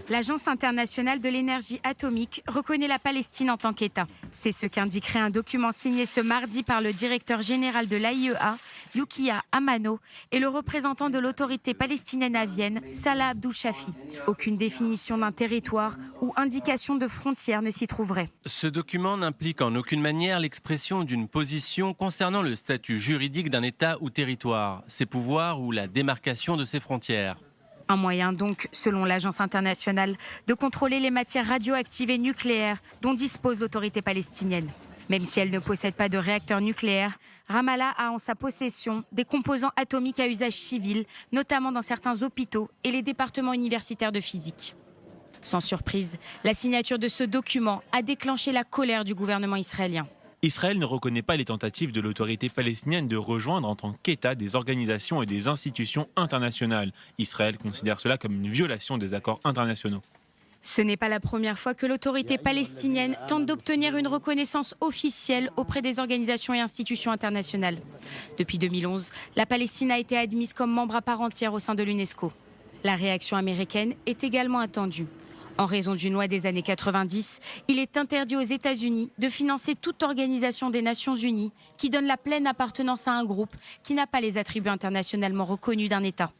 L'Agence internationale de l'énergie atomique reconnaît la Palestine en tant qu'État. C'est ce qu'indiquerait un document signé ce mardi par le directeur général de l'AIEA, Youkia Amano, et le représentant de l'autorité palestinienne à Vienne, Salah Abdul Shafi. Aucune définition d'un territoire ou indication de frontière ne s'y trouverait. Ce document n'implique en aucune manière l'expression d'une position concernant le statut juridique d'un État ou territoire, ses pouvoirs ou la démarcation de ses frontières. Un moyen donc, selon l'Agence internationale, de contrôler les matières radioactives et nucléaires dont dispose l'autorité palestinienne. Même si elle ne possède pas de réacteur nucléaire, Ramallah a en sa possession des composants atomiques à usage civil, notamment dans certains hôpitaux et les départements universitaires de physique. Sans surprise, la signature de ce document a déclenché la colère du gouvernement israélien. Israël ne reconnaît pas les tentatives de l'autorité palestinienne de rejoindre en tant qu'État des organisations et des institutions internationales. Israël considère cela comme une violation des accords internationaux. Ce n'est pas la première fois que l'autorité palestinienne tente d'obtenir une reconnaissance officielle auprès des organisations et institutions internationales. Depuis 2011, la Palestine a été admise comme membre à part entière au sein de l'UNESCO. La réaction américaine est également attendue. En raison d'une loi des années 90, il est interdit aux États-Unis de financer toute organisation des Nations Unies qui donne la pleine appartenance à un groupe qui n'a pas les attributs internationalement reconnus d'un État.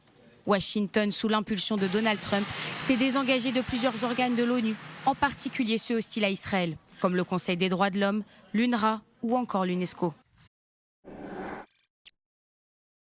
Washington, sous l'impulsion de Donald Trump, s'est désengagé de plusieurs organes de l'ONU, en particulier ceux hostiles à Israël, comme le Conseil des droits de l'homme, l'UNRWA ou encore l'UNESCO.